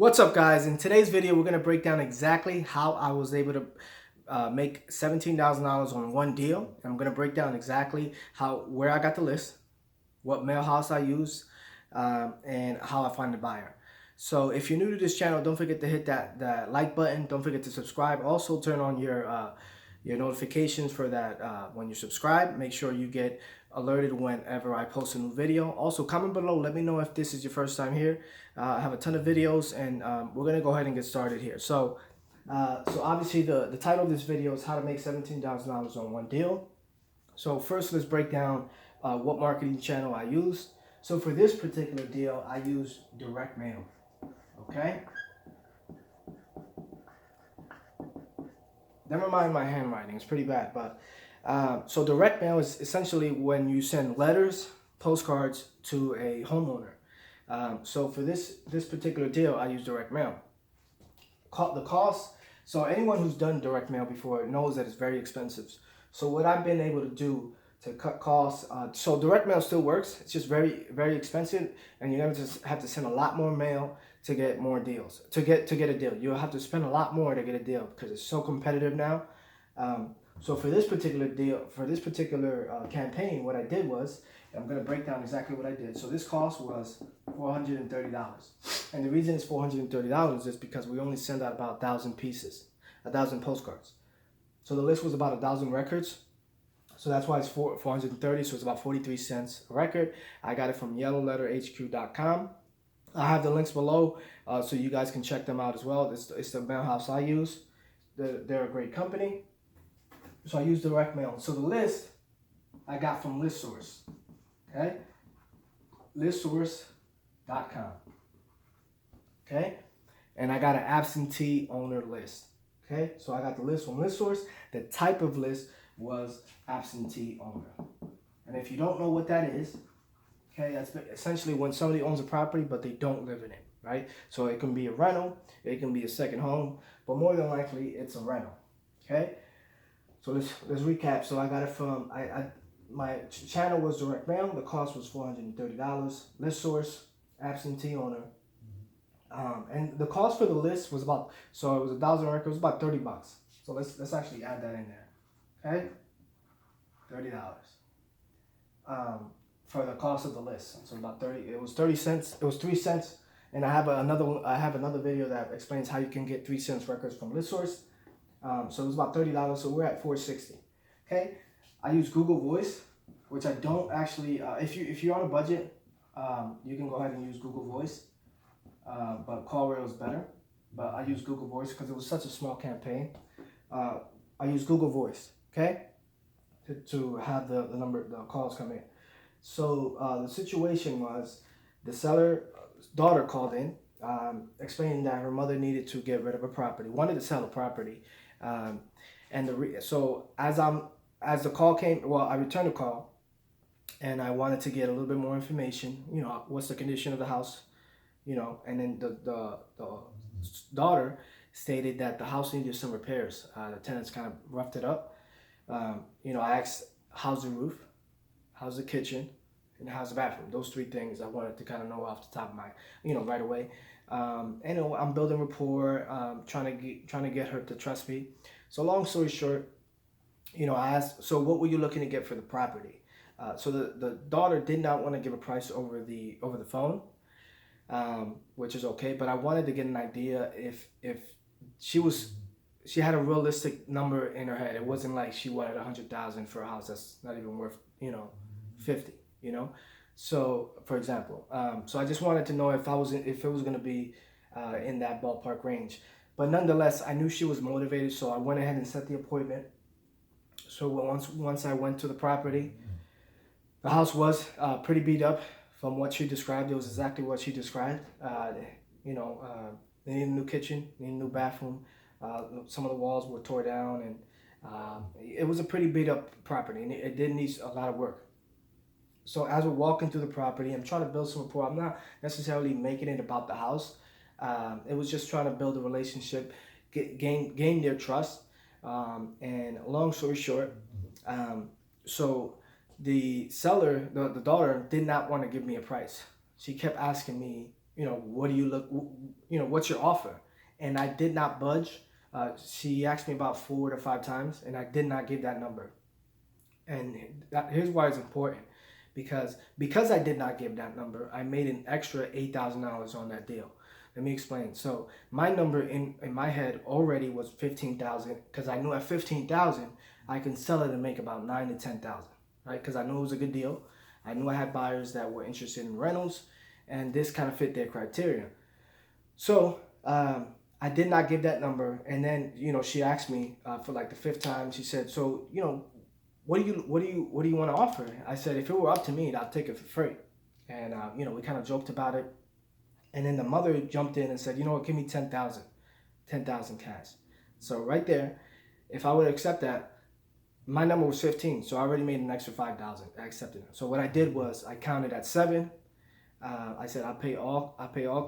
What's up, guys? In today's video, we're going to break down exactly how I was able to make $17,000 on one deal. I'm going to break down exactly where I got the list, what mail house I use, and how I find the buyer. So if you're new to this channel, don't forget to hit that like button. Don't forget to subscribe. Also turn on your notifications for that when you subscribe. Make sure you get alerted whenever I post a new video. Also comment below, let me know if this is your first time here. I have a ton of videos, and we're gonna go ahead and get started here. So obviously the title of this video is how to make $17,000 on one deal. So first, let's break down what marketing channel I used. So for this particular deal, I used direct mail. Okay. Never mind my handwriting; it's pretty bad. But so direct mail is essentially when you send letters, postcards to a homeowner. So for this particular deal, I use direct mail. The cost. So anyone who's done direct mail before knows that it's very expensive. So what I've been able to do to cut costs, so direct mail still works. It's just very, very expensive, and you're gonna just have to send a lot more mail to get more deals. To get a deal, you'll have to spend a lot more to get a deal because it's so competitive now. So for this particular deal, for this particular campaign, what I did was, I'm going to break down exactly what I did. So this cost was $430. And the reason it's $430 is because we only send out about 1,000 pieces, 1,000 postcards. So the list was about 1,000 records. So that's why it's 430. So it's about 43 cents a record. I got it from yellowletterhq.com. I have the links below so you guys can check them out as well. It's the mail house I use. They're a great company. So I use direct mail. So the list I got from ListSource. Okay? ListSource.com. Okay? And I got an absentee owner list. Okay? So I got the list from ListSource. The type of list was absentee owner. And if you don't know what that is, okay, that's essentially when somebody owns a property but they don't live in it, right? So it can be a rental, it can be a second home, but more than likely it's a rental. Okay? So let's recap. So I got it from my channel was direct mail. The cost was $430. ListSource, absentee owner, and the cost for the list was about, so it was 1,000 records. It was about $30. So let's actually add that in there. Okay, $30 for the cost of the list. So about 30. It was 30 cents. It was 3 cents. And I have another video that explains how you can get 3 cents records from ListSource. So it was about $30. So we're at $460. Okay. I use Google Voice, which I don't actually. If you're on a budget, you can go ahead and use Google Voice. But CallRail is better. But I use Google Voice because it was such a small campaign. I use Google Voice. Okay. To have the calls come in. So the situation was the seller daughter called in, explaining that her mother needed to get rid of a property, wanted to sell a property, so as the call came, well, I returned the call, and I wanted to get a little bit more information. You know, what's the condition of the house, and then the daughter stated that the house needed some repairs. The tenants kind of roughed it up. I asked, how's the roof, how's the kitchen, and how's the bathroom? Those three things I wanted to kind of know off the top of my, right away. I'm building rapport, trying to get her to trust me. So long story short, I asked, so what were you looking to get for the property? So the daughter did not want to give a price over the phone, which is okay. But I wanted to get an idea if she had a realistic number in her head. It wasn't like she wanted $100,000 for a house that's not even worth, 50. So for example, so I just wanted to know if it was going to be in that ballpark range. But nonetheless, I knew she was motivated, so I went ahead and set the appointment. So once I went to the property, the house was pretty beat up from what she described. It was exactly what she described. They needed a new kitchen, needed a new bathroom. Some of the walls were tore down, and it was a pretty beat up property, and it did need a lot of work. So as we're walking through the property, I'm trying to build some rapport. I'm not necessarily making it about the house. It was just trying to build a relationship, gain their trust. And long story short, so the seller, the daughter, did not want to give me a price. She kept asking me what do you look, what's your offer? And I did not budge. She asked me about 4 to 5 times, and I did not give that number. And here's why it's important, because I did not give that number, I made an extra $8,000 on that deal. Let me explain. So my number in my head already was 15,000, because I knew at 15,000 I can sell it and make about 9 to 10,000, right? Because I knew it was a good deal. I knew I had buyers that were interested in rentals, and this kind of fit their criteria. So I did not give that number, and then she asked me for like the fifth time. She said, "So what do you want to offer?" I said, "If it were up to me, I'd take it for free." And we kind of joked about it. And then the mother jumped in and said, "You know what? Give me 10,000, 10,000 cash." So right there, if I would accept that, my number was 15, so I already made an extra 5,000. I accepted it. So what I did was I counted at 7. I said I pay all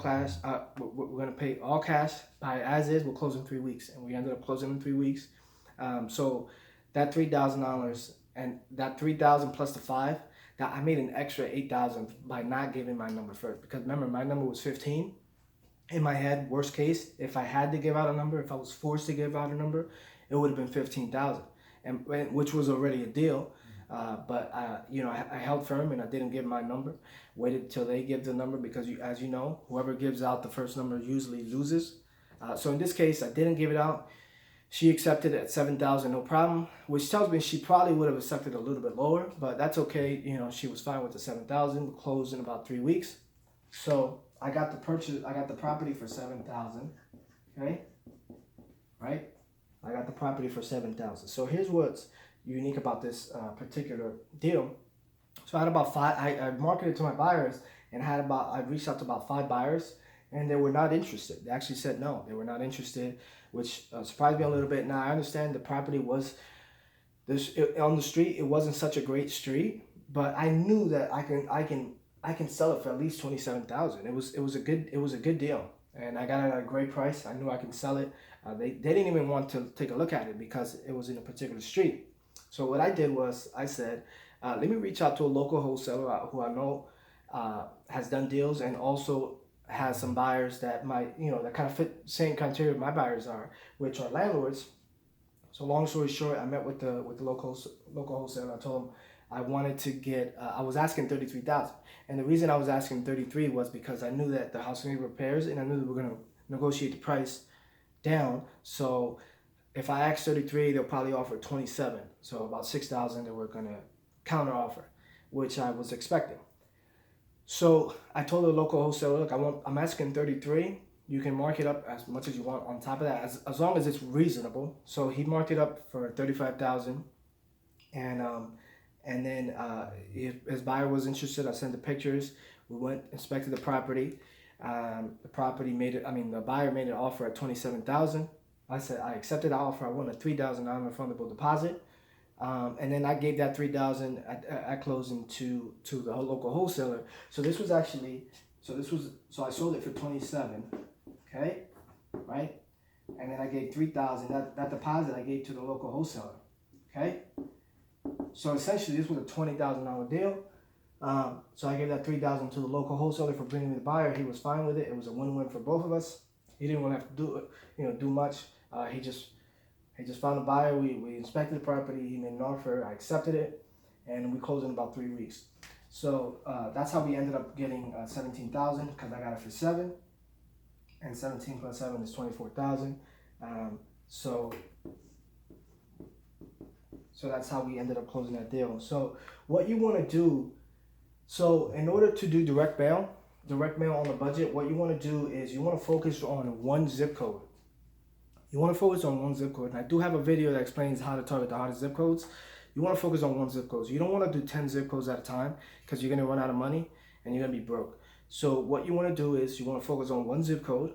cash. We're gonna pay all cash by as is. We'll close in 3 weeks, and we ended up closing in 3 weeks. So that $3,000 and that 3,000 plus the 5, that I made an extra 8,000 by not giving my number first. Because remember, my number was 15. In my head, worst case, if I had to give out a number, if I was forced to give out a number, it would have been 15,000, and which was already a deal. But I held firm and I didn't give my number. Waited till they give the number, because as you know, whoever gives out the first number usually loses. So in this case, I didn't give it out. She accepted it at 7,000, no problem. Which tells me she probably would have accepted a little bit lower, but that's okay. She was fine with the 7,000. Closed in about 3 weeks. So I got the property for 7,000. Okay, right? I got the property for 7,000. So here's what's unique about this particular deal. So I had about 5. I marketed to my buyers, and I reached out to about 5 buyers, and they were not interested. They actually said no, they were not interested, which surprised me a little bit. Now I understand the property was on the street. It wasn't such a great street, but I knew that I can sell it for at least 27,000. It was a good deal, and I got it at a great price. I knew I can sell it. They didn't even want to take a look at it because it was in a particular street. So what I did was I said, let me reach out to a local wholesaler who I know has done deals, and also has some buyers that might, that kind of fit the same criteria my buyers are, which are landlords. So long story short, I met with the local wholesaler. I told him I wanted to get. I was asking 33,000, and the reason I was asking 33 was because I knew that the house needed repairs, and I knew that we were gonna negotiate the price down. So if I asked 33, they'll probably offer 27. So about 6,000 they were gonna counter offer, which I was expecting. So I told the local wholesaler, look, I'm asking 33. You can mark it up as much as you want on top of that, as long as it's reasonable. So he marked it up for 35,000, and then his buyer was interested. I sent the pictures. We went, inspected the property. The buyer made an offer at 27,000. I said I accepted the offer. I want a 3,000 non-refundable deposit. And then I gave that 3,000 at closing to the local wholesaler. So I sold it for 27, okay, right? And then I gave 3,000. That deposit I gave to the local wholesaler, okay. So essentially, this was a $20,000 deal. So I gave that 3,000 to the local wholesaler for bringing me the buyer. He was fine with it. It was a win-win for both of us. He didn't want to have to do much. He just found a buyer. We inspected the property. He made an offer. I accepted it, and we closed in about 3 weeks. So that's how we ended up getting 17,000, because I got it for 7, and 17 plus 7 is 24,000. So that's how we ended up closing that deal. So what you want to do, so in order to do direct mail on the budget, what you want to do is you want to focus on one zip code. You want to focus on one zip code. And I do have a video that explains how to target the hottest zip codes. You want to focus on one zip code. You don't want to do 10 zip codes at a time, because you're going to run out of money and you're going to be broke. So what you want to do is you want to focus on one zip code,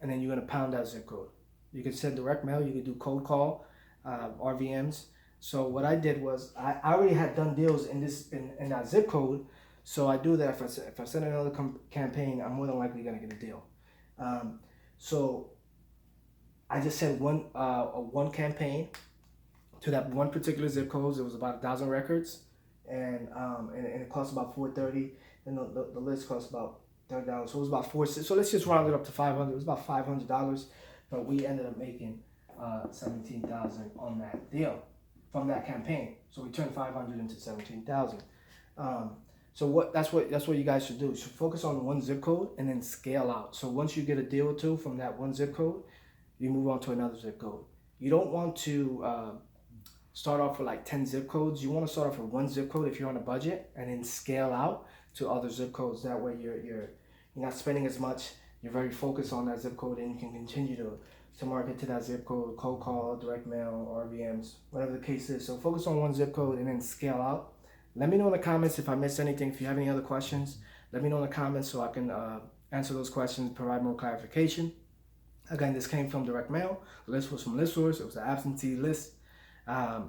and then you're going to pound that zip code. You can send direct mail. You can do cold call, RVMs. So what I did was I already had done deals in that zip code. So I do that. If I send another campaign, I'm more than likely going to get a deal. So I just sent one campaign to that one particular zip code. It was about 1,000 records, and it cost about $430, and the list cost about $30. So it was about so let's just round it up to 500. It was about $500, but we ended up making 17,000 on that deal from that campaign. So we turned 500 into 17,000. So that's what you guys should do. You should focus on one zip code and then scale out. So once you get a deal or two from that one zip code, you move on to another zip code. You don't want to start off with like 10 zip codes. You want to start off with one zip code if you're on a budget, and then scale out to other zip codes. That way you're not spending as much. You're very focused on that zip code, and you can continue to market to that zip code, cold call, direct mail, RVMs, whatever the case is. So focus on one zip code and then scale out. Let me know in the comments if I missed anything. If you have any other questions, let me know in the comments so I can answer those questions, provide more clarification. Again, this came from direct mail. The list was from ListSource. It was an absentee list. I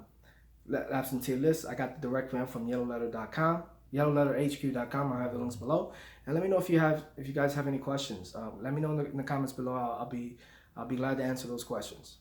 got the direct mail from yellowletter.com, yellowletterhq.com. I'll have the links below. And let me know if you guys have any questions. Let me know in the comments below. I'll be glad to answer those questions.